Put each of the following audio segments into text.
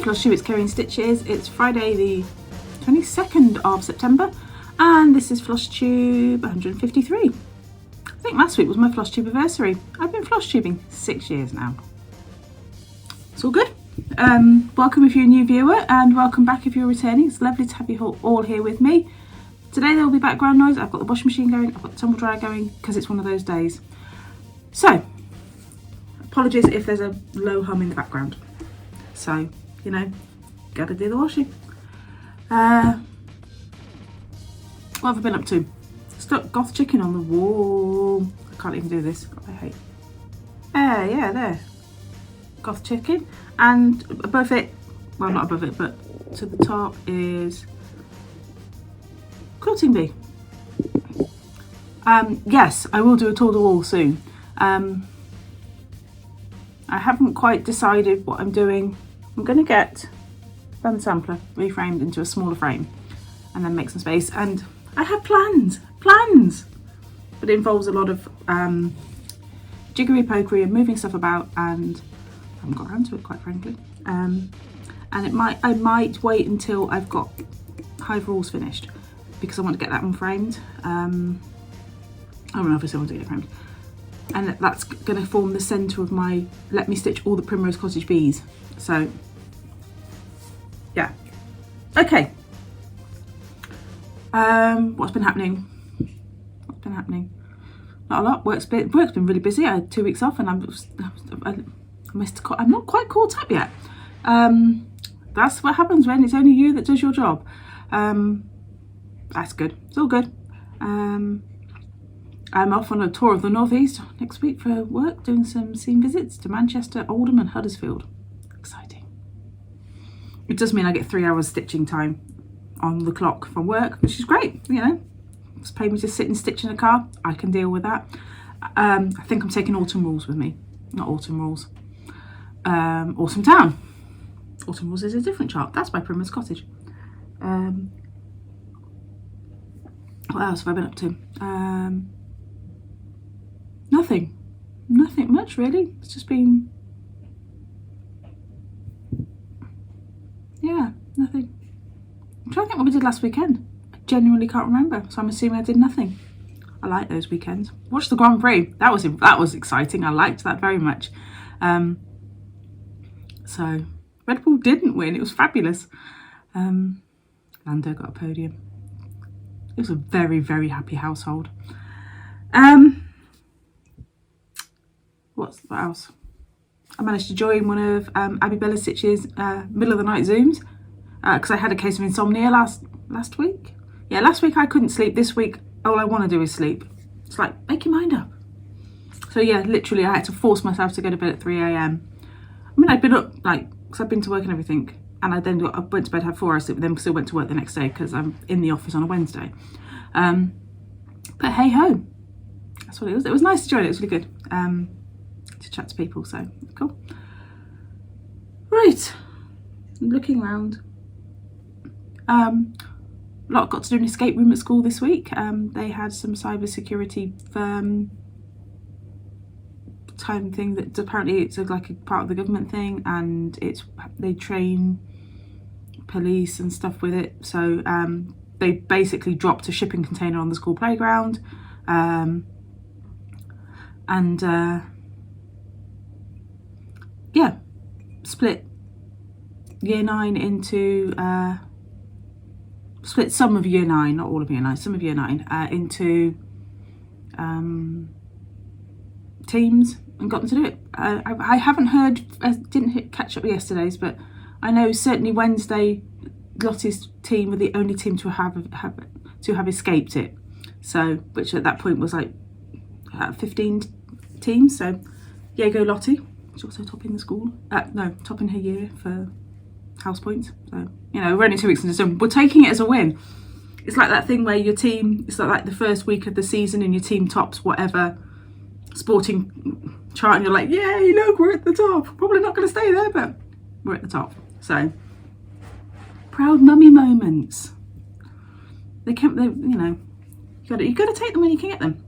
Floss Tube, it's Kerry Stitches. It's Friday the 22nd of September and this is Floss Tube 153. I think last week was my Floss Tube anniversary. I've been floss tubing 6 years now. It's all good. Welcome if you're a new viewer and welcome back if you're returning. It's lovely to have you all here with me. Today there will be background noise. I've got the washing machine going, I've got the tumble dryer going because it's one of those days. So, apologies if there's a low hum in the background. So, you know, gotta do the washing. What have I been up to? Stuck goth chicken on the wall. I can't even do this. God, I hate. Yeah, there. Goth chicken. And above it, well not above it, but to the top is quilting bee. Yes, I will do a tour of the wall soon. I haven't quite decided what I'm doing. I'm going to get the sampler reframed into a smaller frame and then make some space. And I have plans, but it involves a lot of jiggery pokery and moving stuff about, and I haven't got around to it, quite frankly. And I might wait until I've got Hive Rules finished because I want to get that one framed. I don't know, obviously I want to get it framed. And that's going to form the centre of my Let Me Stitch All the Primrose Cottage bees. So, yeah. Okay. What's been happening? Not a lot. Work's been really busy. I had 2 weeks off and I'm not quite caught up yet. That's what happens when it's only you that does your job. That's good. It's all good. I'm off on a tour of the Northeast next week for work, doing some scene visits to Manchester, Oldham and Huddersfield. Exciting. It does mean I get 3 hours stitching time on the clock from work, which is great, you know. It's paid me to sit and stitch in a car. I can deal with that. I think I'm taking Autumn Rules with me. Not Autumn Rules. Awesome Town. Autumn Rules is a different chart. That's by Primrose Cottage. What else have I been up to? Nothing much really. It's just been, yeah, nothing. I'm trying to think what we did last weekend. I genuinely can't remember, so I'm assuming I did nothing. I like those weekends. Watched the Grand Prix. That was exciting. I liked that very much. So Red Bull didn't win. It was fabulous. Lando got a podium. It was a very, very happy household. What else? I managed to join one of AbibellaStitch's middle of the night Zooms because I had a case of insomnia last week. Yeah, last week I couldn't sleep. This week, all I want to do is sleep. It's like, make your mind up. So yeah, literally I had to force myself to go to bed at 3 AM. I mean, I'd been up, like, because I've been to work and everything, and I then went to bed, had 4 hours sleep, then still went to work the next day because I'm in the office on a Wednesday. But hey ho, that's what it was. It was nice to join. It was really good to chat to people, so cool. Right, looking around. Lot got to do an escape room at school this week. They had some cyber security firm time thing that apparently it's like a part of the government thing, and they train police and stuff with it. So they basically dropped a shipping container on the school playground, and yeah, split year 9 into split some of year 9, not all of year 9, some of year 9 into teams and got them to do it. I haven't heard, I didn't catch up with yesterday's, but I know certainly Wednesday Lottie's team were the only team to have escaped it. So, which at that point was like 15 teams. So, yeah, go Lottie. She's also topping the school. Topping her year for house points. So, you know, we're only 2 weeks into December. We're taking it as a win. It's like that thing where your team, it's like the first week of the season and your team tops whatever sporting chart and you're like, yay, look, we're at the top. Probably not going to stay there, but we're at the top. So, proud mummy moments. You know, you got to take them when you can get them.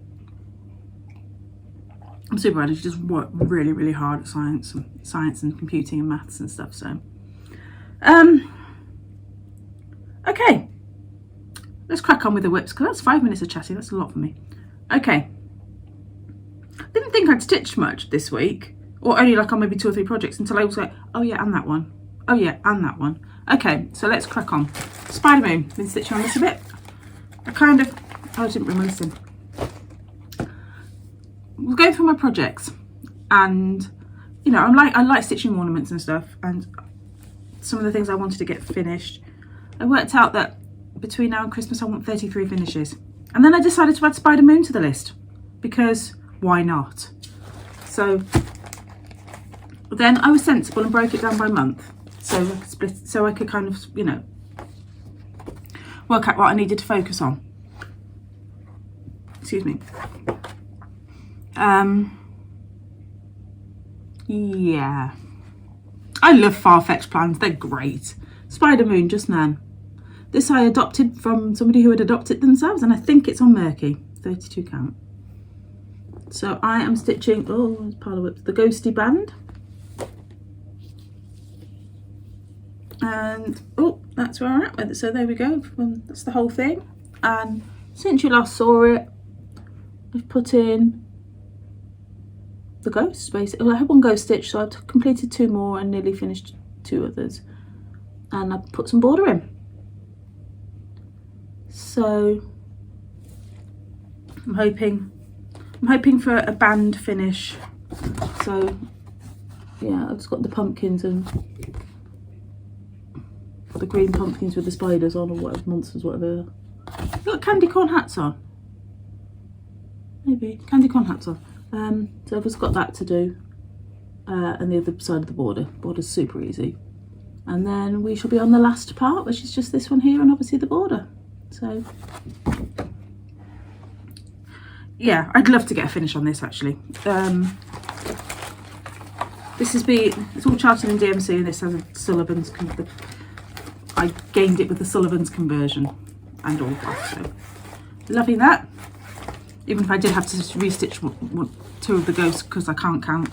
I'm super glad. She just worked really, really hard at science and computing and maths and stuff. So Okay, let's crack on with the whips, because that's 5 minutes of chatting. That's a lot for me. Okay, didn't think I'd stitched much this week, or only like on maybe 2 or 3 projects, until I was like, oh yeah, and that one. Oh yeah, and that one. Okay, so let's crack on. Spider Moon, been stitching on this a bit. I kind of, oh, I didn't bring my list in. We're going through my projects, and you know, I like stitching ornaments and stuff, and some of the things I wanted to get finished. I worked out that between now and Christmas I want 33 finishes, and then I decided to add Spider Moon to the list, because why not? So then I was sensible and broke it down by month, so I could kind of, you know, work out what I needed to focus on. Excuse me. Yeah, I love far-fetched plans, they're great. Spider Moon, Just Nan. This I adopted from somebody who had adopted themselves, and I think it's on Murky, 32 count. So I am stitching, oh, there's a pile of whips, the Ghosty Band. And, oh, that's where I'm at with it. So there we go, that's the whole thing. And since you last saw it, I've put in the ghosts, basically. Well, I had 1 ghost stitch, so I've completed 2 more and nearly finished 2 others. And I've put some border in. So I'm hoping for a band finish. So yeah, I've just got the pumpkins and the green pumpkins with the spiders on, or whatever, monsters, whatever. I've got candy corn hats on. Maybe candy corn hats on. So I've just got that to do, and the other side of the border's super easy, and then we shall be on the last part, which is just this one here, and obviously the border. So yeah, I'd love to get a finish on this actually. It's all charted in DMC, and this has a Sullivans. I gained it with the Sullivans conversion and all that, so loving that. Even if I did have to restitch 2 of the ghosts, because I can't count.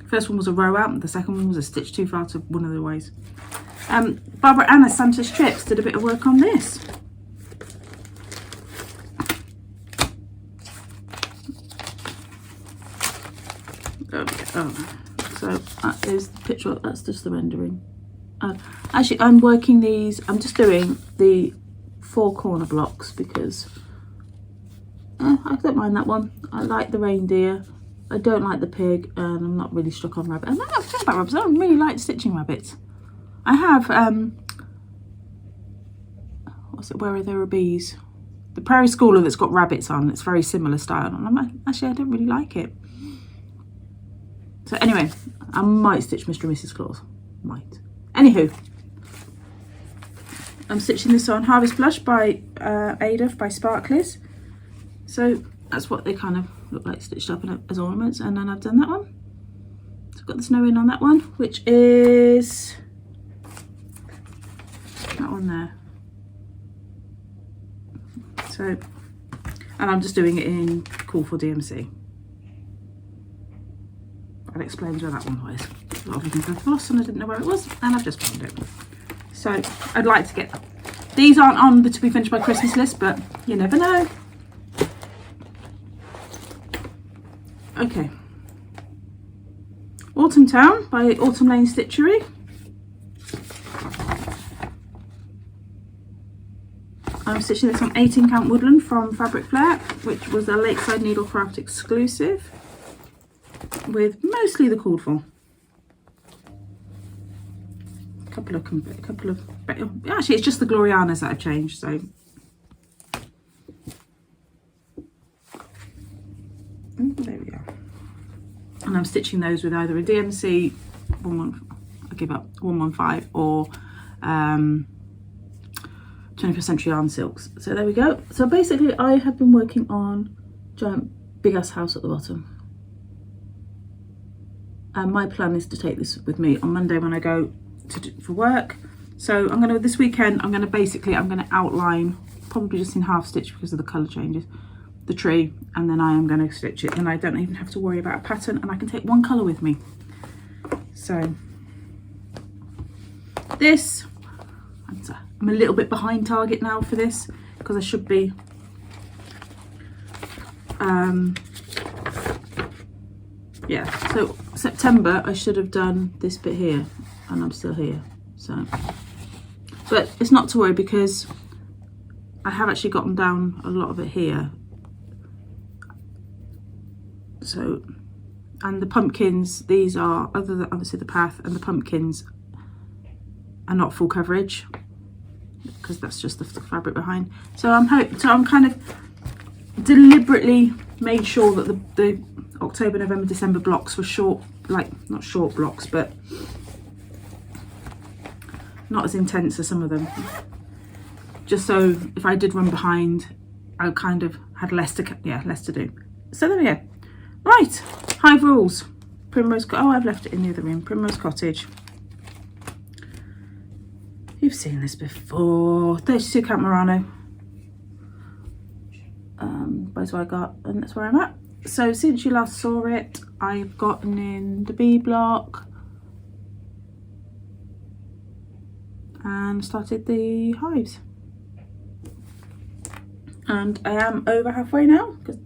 First one was a row out, and the second one was a stitch too far to one of the ways. Barbara Anna Santa's Trips did a bit of work on this. There we go. So that is the picture, that's just the rendering. Actually, I'm working these, I'm just doing the 4 corner blocks, because I don't mind that one. I like the reindeer. I don't like the pig, and I'm not really struck on rabbit. And I don't think about rabbits. I don't really like stitching rabbits. I have what's it? Where there are bees. The Prairie Schooler that's got rabbits on. It's very similar style, and I'm like, actually, I don't really like it. So anyway, I might stitch Mr. and Mrs. Claus. Might. Anywho, I'm stitching this on Harvest Blush by Aida by Sparklies. So that's what they kind of look like stitched up as ornaments, and then I've done that one. So I've got the snow in on that one, which is that one there. So, and I'm just doing it in Call for DMC. That explains where that one was. A lot of looking for floss, and I didn't know where it was, and I've just found it. So I'd like to get that. These aren't on the to be finished by Christmas list, but you never know. Okay, Autumn Towne by Autumn Lane Stitchery. I'm stitching this on 18 count Woodland from Fabric Flair, which was a Lakeside Needlecraft exclusive, with mostly the called for. A couple of actually it's just the Glorianas that I've changed, so there we go. And I'm stitching those with either a DMC 115 or 21st Century Yarn Silks. So there we go. So basically I have been working on giant big ass house at the bottom, and my plan is to take this with me on Monday when I go for work. So I'm gonna, this weekend I'm gonna outline, probably just in half stitch because of the colour changes, the tree, and then I am going to stitch it, and I don't even have to worry about a pattern, and I can take one colour with me. So This, I'm a little bit behind target now for this because I should be yeah, so September I should have done this bit here, and I'm still here, so, but it's not to worry because I have actually gotten down a lot of it here. So, and the pumpkins, these are, other than obviously the path and the pumpkins, are not full coverage because that's just the fabric behind. So I'm kind of deliberately made sure that the October, November, December blocks were short, like not short blocks, but not as intense as some of them. Just so if I did run behind, I kind of had less to do. So there we go. Right, Hive Rules, Primrose. Oh, I've left it in the other room. Primrose Cottage. You've seen this before. 32 count Murano by Zweigart, and that's where I'm at. So since you last saw it, I've gotten in the B block and started the hives. And I am over halfway now, because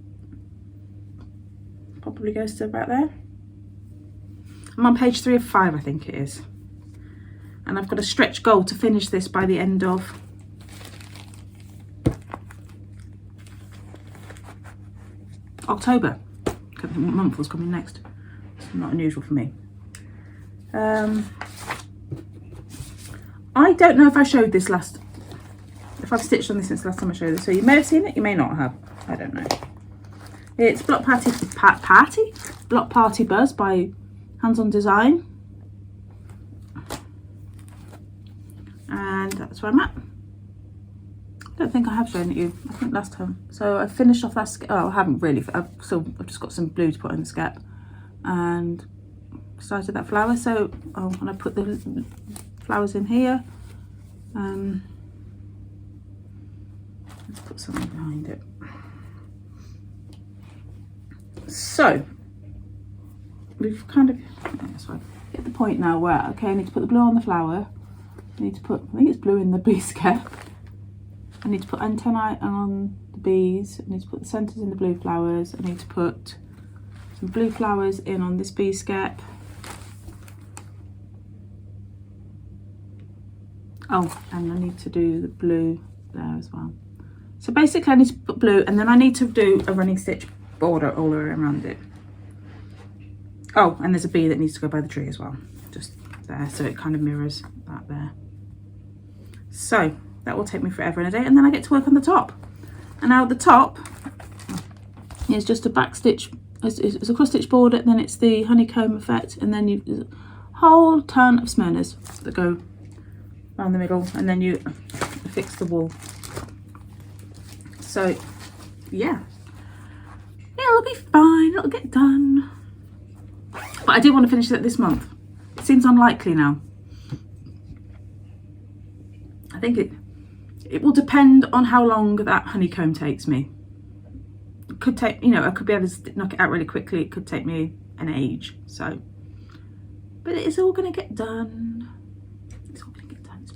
probably goes to about there. I'm on page 3 of 5, I think it is. And I've got a stretch goal to finish this by the end of October. I can't think what month was coming next. It's not unusual for me. I don't know if I showed this if I've stitched on this since the last time I showed this. So you may have seen it, you may not have. I don't know. It's Block Party Buzz by Hands On Design. And that's where I'm at. I don't think I have shown it you. I think last time. So I finished off that. Oh, I haven't really. I've just got some blue to put in the skep, and started that flower. So and I put the flowers in here. Let's put something behind it. So we've kind of hit the point now where I need to put the blue on the flower. I need to put, I think it's blue in the bee skep. I need to put antennae on the bees. I need to put the centres in the blue flowers. I need to put some blue flowers in on this bee skep. Oh, and I need to do the blue there as well. So basically I need to put blue, and then I need to do a running stitch border all the way around it. Oh, and there's a bee that needs to go by the tree as well, just there, so it kind of mirrors that there. So that will take me forever and a day, and then I get to work on the top. And now the top is just a back stitch, it's a cross stitch border, and then it's the honeycomb effect, and then you a whole ton of Smyrnas that go around the middle, and then you fix the wool. So yeah, it'll be fine, it'll get done. But I do want to finish it this month. It seems unlikely now. I think it will depend on how long that honeycomb takes me. It could take, you know, I could be able to knock it out really quickly. It could take me an age, so. But it's all going to get done. It's all going to get done, it's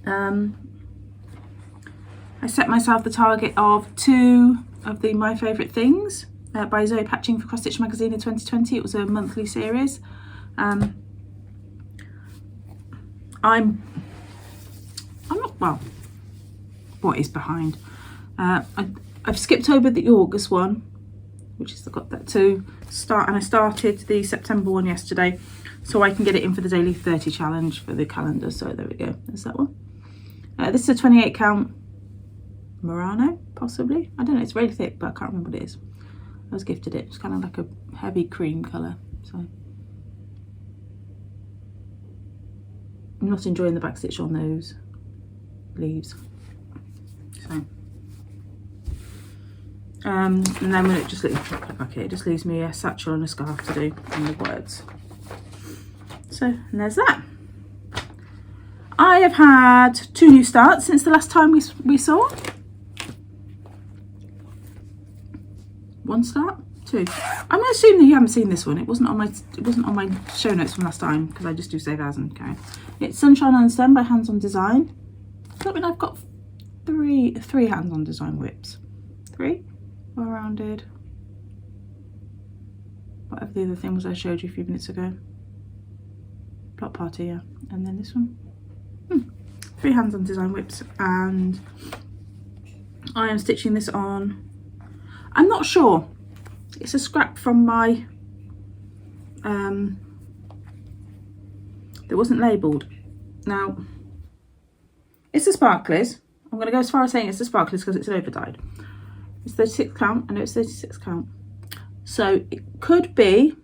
fine. I set myself the target of 2 of My Favourite Things by Zoe Patching for Cross Stitch Magazine in 2020. It was a monthly series. I'm not, well, what is behind? I've skipped over the August one, which has got that to start, and I started the September one yesterday, so I can get it in for the daily 30 challenge for the calendar. So there we go, there's that one. This is a 28 count Murano, possibly. I don't know, it's really thick, but I can't remember what it is. I was gifted it. It's kind of like a heavy cream colour, so. I'm not enjoying the back stitch on those leaves. So, and then when it just it just leaves me a satchel and a scarf to do and the words. So, and there's that. I have had 2 new starts since the last time we saw. 1 start, 2. I'm going to assume that you haven't seen this one. It wasn't on my show notes from last time because I just do save as and carry. It's Sunshine on the Stem by Hands on Design. That means I've got three Hands on Design whips. 3, well rounded. Whatever the other thing was I showed you a few minutes ago. Block Party, yeah. And then this one. 3 Hands on Design whips, and I am stitching this on. I'm not sure. It's a scrap from my that wasn't labelled. Now it's the Sparklies. I'm going to go as far as saying it's the Sparklies because it's an overdyed. It's 36 count. I know it's 36 count. So it could be,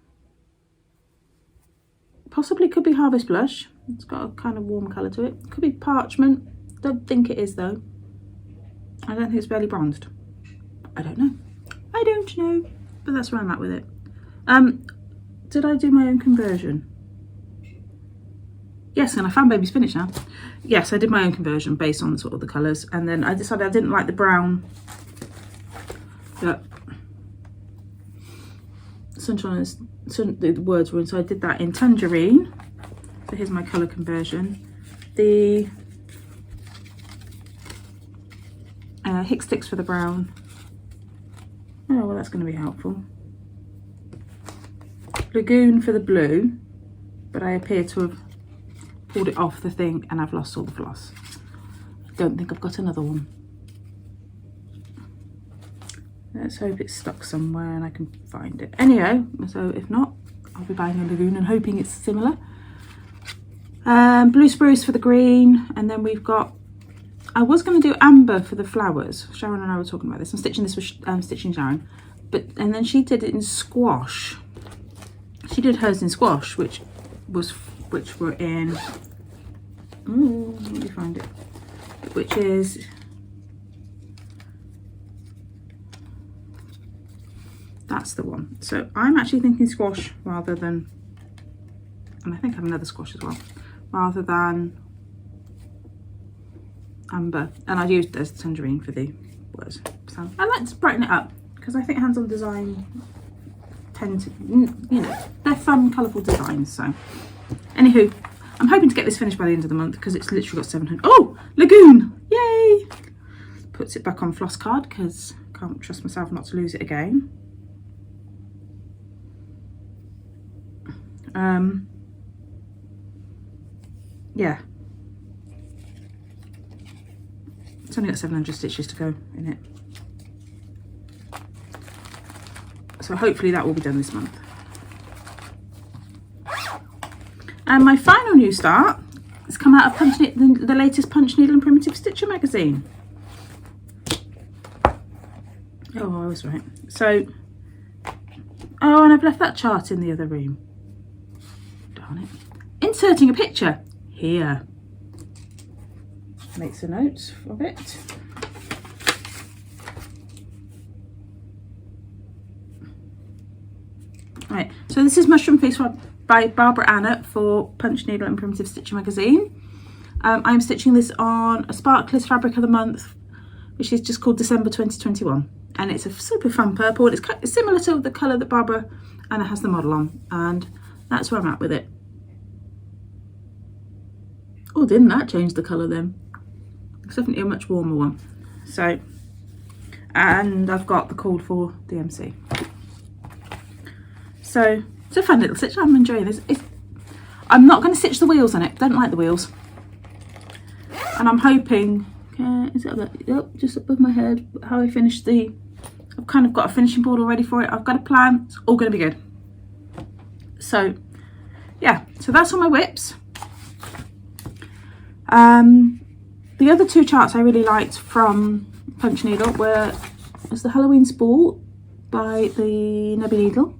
possibly could be Harvest Blush. It's got a kind of warm colour to it. Could be Parchment. Don't think it is though. I don't think it's barely bronzed. I don't know. I don't know. But that's where I'm at with it. Did I do my own conversion? Yes, and I found Baby Spinach now. Yes, I did my own conversion based on sort of the colours, and then I decided I didn't like the brown that Sunshine is, the words were in, so I did that in Tangerine. So here's my colour conversion. The Hick Sticks for the brown. Oh, well, that's going to be helpful. Lagoon for the blue, but I appear to have pulled it off the thing and I've lost all the floss. I don't think I've got another one. Let's hope it's stuck somewhere and I can find it. Anyhow, so if not, I'll be buying a lagoon and hoping it's similar. Blue spruce for the green, and then we've got, I was going to do amber for the flowers. Sharon and I were talking about this. I'm stitching this with Stitching Sharon, and then she did it in squash. She did hers in squash, which were in. Ooh, let me find it. Which is that's the one. So I'm actually thinking squash rather than, and I think I have another squash as well, rather than amber, and I used this tangerine for the words. So I like to brighten it up because I think Hands on Design tend to, you know, they're fun, colourful designs. So anywho, I'm hoping to get this finished by the end of the month because it's literally got 700. Oh, lagoon! Yay! Puts it back on floss card because I can't trust myself not to lose it again. Yeah. It's only got 700 stitches to go in it. So hopefully that will be done this month. And my final new start has come out of the latest Punch Needle and Primitive Stitcher magazine. Oh, I was right. So, oh, and I've left that chart in the other room. Darn it. Inserting a picture here. Make some notes of it. Right, so this is Mushroom Feast by Barbara Anna for Punch Needle and Primitive Stitcher magazine. I'm stitching this on a Sparklies Fabric of the Month, which is just called December 2021. And it's a super fun purple. It's similar to the colour that Barbara Anna has the model on. And that's where I'm at with it. Oh, didn't that change the colour then? It's definitely a much warmer one. So, and I've got the code for DMC. So, it's a fun little stitch. I'm enjoying this. I'm not going to stitch the wheels on it. Don't like the wheels. And I'm hoping, is it yep, just above my head, how I finish I've kind of got a finishing board already for it. I've got a plan. It's all going to be good. So, yeah. So that's all my whips. The other two charts I really liked from Punch Needle was the Halloween Spool by the Nubby Needle,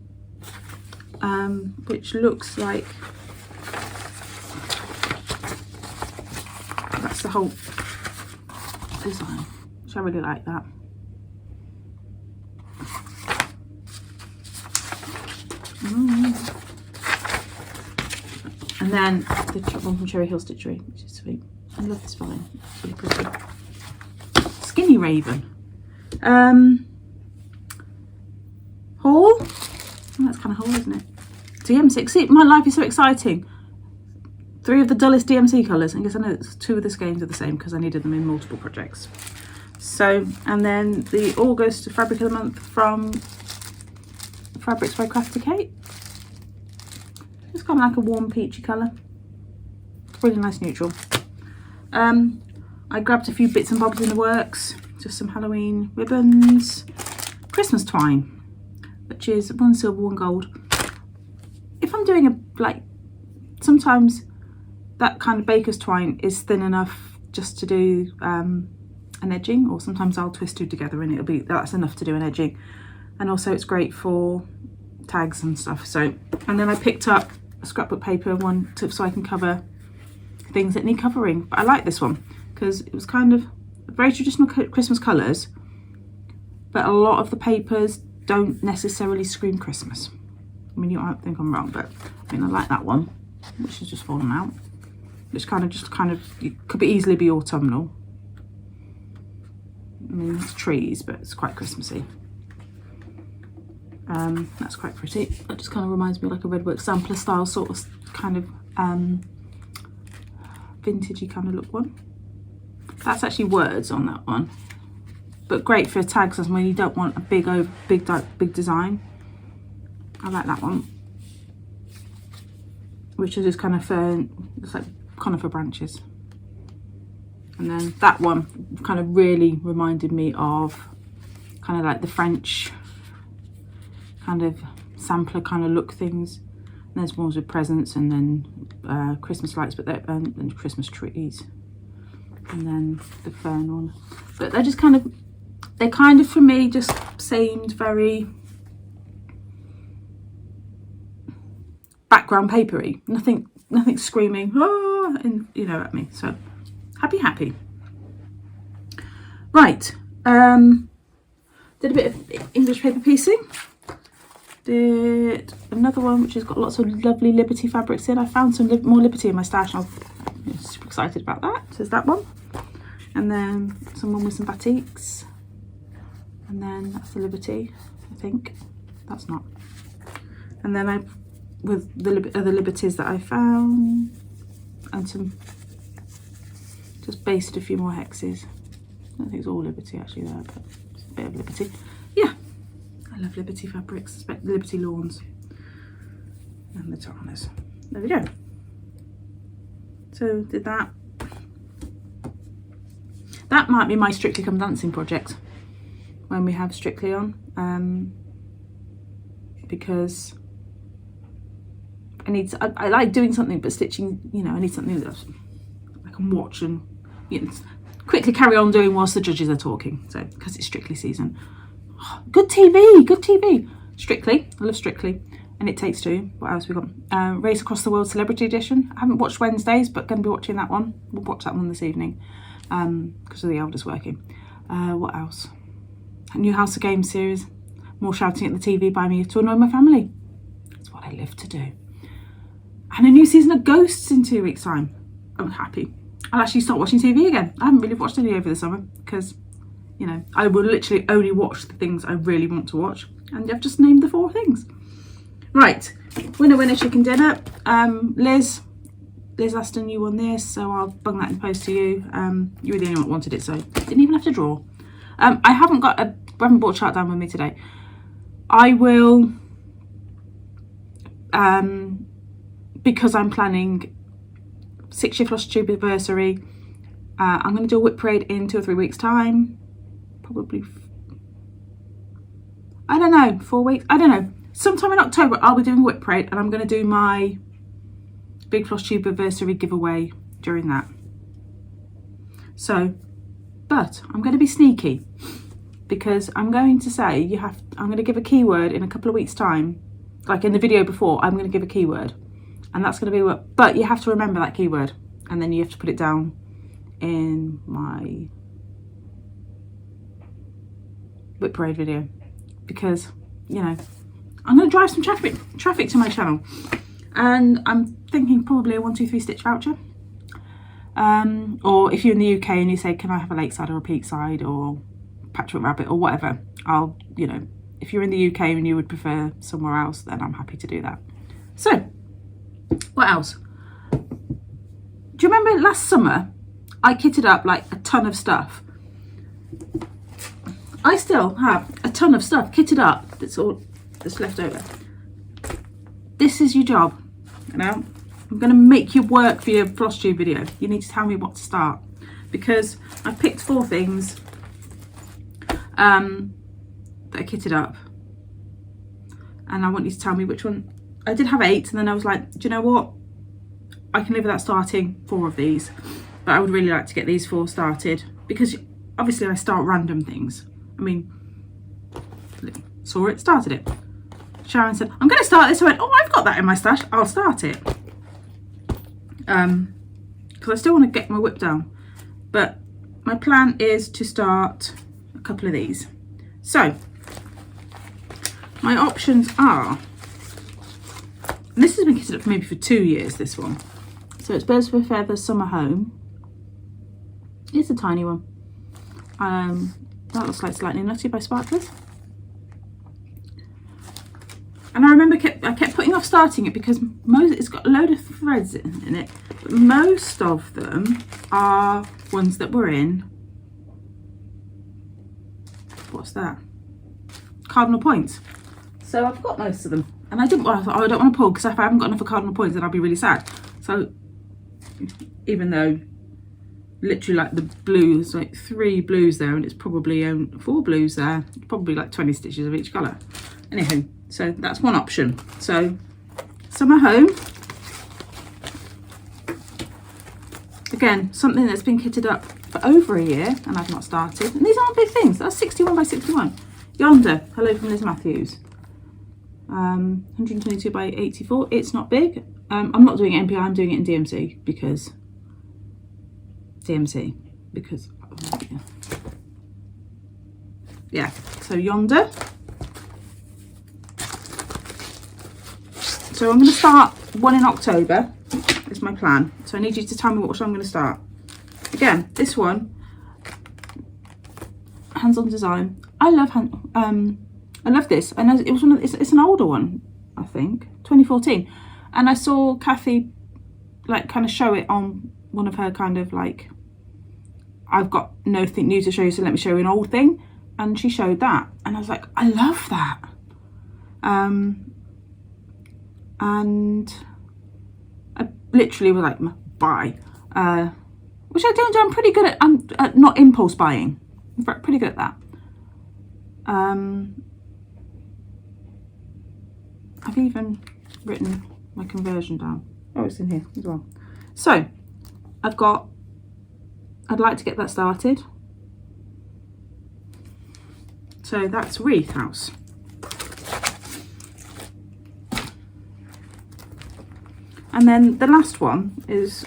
which looks like that's the whole design, which I really like that. And then the one from Cherry Hill Stitchery, which is sweet. I love this vine, it's really pretty. Skinny Raven. haul. Oh, that's kind of haul, isn't it? DMC. See, my life is so exciting. 3 of the dullest DMC colours. I guess I know 2 of the skeins are the same because I needed them in multiple projects. So, and then the August fabric of the month from Fabrics by Crafty Kate. It's kind of like a warm peachy colour. Really nice neutral. I grabbed a few bits and bobs in the works. Just some Halloween ribbons. Christmas twine, which is 1 silver, 1 gold. If I'm doing a, like, sometimes that kind of baker's twine is thin enough just to do an edging, or sometimes I'll twist 2 together and that's enough to do an edging. And also it's great for tags and stuff. So, and then I picked up a scrapbook paper one so I can cover things that need covering. But I like this one because it was kind of very traditional Christmas colours, but a lot of the papers don't necessarily scream Christmas. I mean, you might think I'm wrong, but I mean, I like that one, which has just fallen out. Which kind of, it could easily be autumnal. I mean, it's trees, but it's quite Christmassy. That's quite pretty. That just kind of reminds me of like a Redwork sampler style sort of kind of vintagey kind of look one. That's actually words on that one, but great for tags as when you don't want a big design. I like that one, which is just kind of it's like conifer branches. And then that one kind of really reminded me of kind of like the French kind of sampler kind of look things. And there's ones with presents and then Christmas lights, but and Christmas trees, and then the fern one. But they're just kind of for me just seemed very background papery. Nothing screaming oh, and you know at me. So happy. Right. Did a bit of English paper piecing. Did another one which has got lots of lovely Liberty fabrics in. I found some more Liberty in my stash. I'm super excited about that. So there's that one. And then someone with some batiks. And then that's the Liberty, I think. That's not. And then with the other Liberties that I found, and some, just basted a few more hexes. I don't think it's all Liberty actually there, but it's a bit of Liberty. Yeah. I love Liberty fabrics, Liberty lawns, and the Townes. There we go. So did that. That might be my Strictly Come Dancing project when we have Strictly on, because I like doing something, but stitching, you know, I need something that I can watch and, you know, quickly carry on doing whilst the judges are talking. So because it's Strictly season. Good TV. Strictly, I love Strictly. And It Takes Two. What else we got? Race Across the World Celebrity Edition. I haven't watched Wednesdays, but going to be watching that one. We'll watch that one this evening because of the eldest working. What else? A new House of Games series. More shouting at the TV by me to annoy my family. That's what I live to do. And a new season of Ghosts in 2 weeks' time. I'm happy. I'll actually start watching TV again. I haven't really watched any over the summer because, you know, I will literally only watch the things I really want to watch. And I've just named the 4 things. Right, winner chicken dinner. Liz asked a new one this, so I'll bung that in post to you. You were the only one that wanted it, so didn't even have to draw. I haven't brought a chart down with me today. I will, because I'm planning 6-year Floss Tube anniversary. I'm going to do a whip parade in 2 or 3 weeks' time. Probably, I don't know, 4 weeks. I don't know. Sometime in October, I'll be doing a whip parade, and I'm going to do my big Floss Tube anniversary giveaway during that. So, but I'm going to be sneaky because I'm going to say I'm going to give a keyword in a couple of weeks' time. Like in the video before, I'm going to give a keyword, and that's going to be but you have to remember that keyword, and then you have to put it down in my whip parade video, because, you know, I'm going to drive some traffic to my channel, and I'm thinking probably a 123 stitch voucher. Or if you're in the UK and you say, can I have a Lakeside or a Peakside or Patchwork Rabbit or whatever, I'll, you know, if you're in the UK and you would prefer somewhere else, then I'm happy to do that. So, what else? Do you remember last summer I kitted up like a ton of stuff? I still have a ton of stuff kitted up that's left over. This is your job, you know. I'm going to make you work for your floss tube video. You need to tell me what to start, because I picked 4 things that I kitted up, and I want you to tell me which one. I did have 8, and then I was like, do you know what? I can live without starting 4 of these, but I would really like to get these 4 started, because obviously I start random things. I mean, saw it, started it. Sharon said, I'm going to start this. I went, oh, I've got that in my stash. I'll start it. Because I still want to get my whip down. But my plan is to start a couple of these. So, my options are, and this has been kitted up for maybe for 2 years, this one. So it's Birds with a Feather Summer Home. It's a tiny one. That looks like Slightly Nutty by Sparklies. And I remember I kept putting off starting it because it's got a load of threads in it. But most of them are ones that were in, what's that? Cardinal points. So I've got most of them. And I don't want to pull, because if I haven't got enough of cardinal points, then I'll be really sad. So even though literally like the blues, like 3 blues there, and it's probably 4 blues there, probably like 20 stitches of each colour. Anywho, so that's one option. So Summer Home, again, something that's been kitted up for over a year and I've not started. And these aren't big things. That's 61 by 61. Yonder, Hello from Liz Matthews, 122 by 84. It's not big. I'm not doing it NPI, I'm doing it in DMC because yeah. So Yonder. So I'm going to start one in October, is my plan. So I need you to tell me what I'm going to start. Again, this one, hands-on design. I love this. I know it was it's an older one, I think, 2014. And I saw Kathy like kind of show it on one of her kind of like, I've got nothing new to show you, so let me show you an old thing. And she showed that, and I was like, I love that. And I literally was like, buy. Which I don't do. I'm pretty good at not impulse buying. I'm pretty good at that. I've even written my conversion down. Oh, it's in here as well. So I'd like to get that started. So that's Wreath House. And then the last one is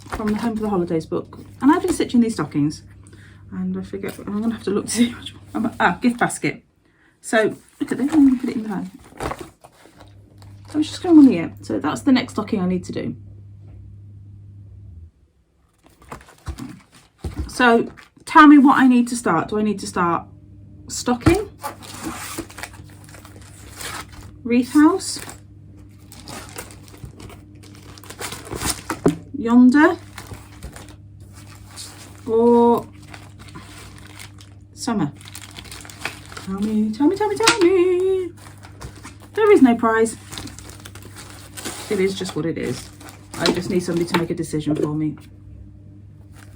from the Home for the Holidays book. And I've been stitching these stockings. And I forget, I'm going to have to look to see which one. Gift basket. So look at this, I'm going to put it in the bag. So it's just going on here. So that's the next stocking I need to do. So tell me what I need to start. Do I need to start stocking? Wreath House? Yonder? Or Summer? Tell me, tell me, tell me, tell me. There is no prize. It is just what it is. I just need somebody to make a decision for me.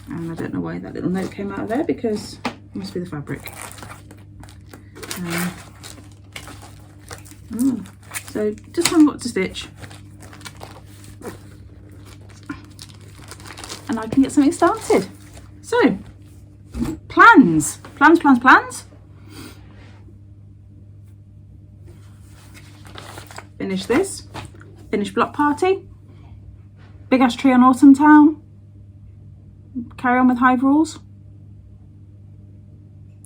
And I don't know why that little note came out of there, because it must be the fabric. So just tell me what to stitch. And I can get something started. So, plans. Plans. Finish this. Finish Block Party. Big Ash Tree on Autumn Town. Carry on with Hive Rules.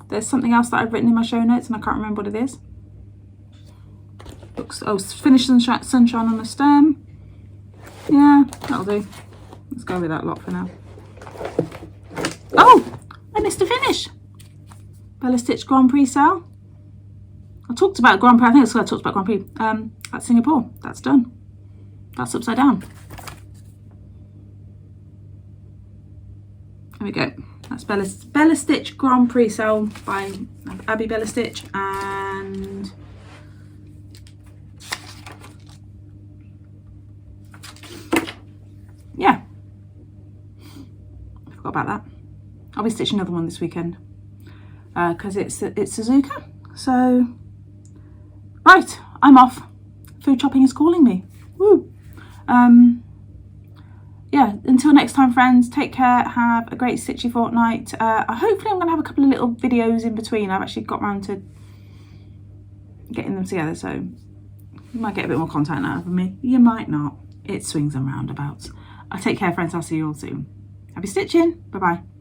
There's something else that I've written in my show notes and I can't remember what it is. Finish Sunshine on the Stem. Yeah, that'll do. Let's go with that lot for now. Oh, I missed a finish. AbibellaStitch Grand Prix sale. I talked about Grand Prix. I think that's what I talked about Grand Prix. That's Singapore. That's done. That's upside down. There we go. That's AbibellaStitch Grand Prix sale by AbibellaStitch, and yeah, I forgot about that. I'll be stitching another one this weekend because it's Suzuka. So right, I'm off. Food shopping is calling me. Woo. Yeah, until next time, friends, take care, have a great stitchy fortnight. Hopefully I'm going to have a couple of little videos in between. I've actually got round to getting them together, so you might get a bit more content out of me. You might not. It swings and roundabouts. Take care, friends. I'll see you all soon. Happy stitching. Bye-bye.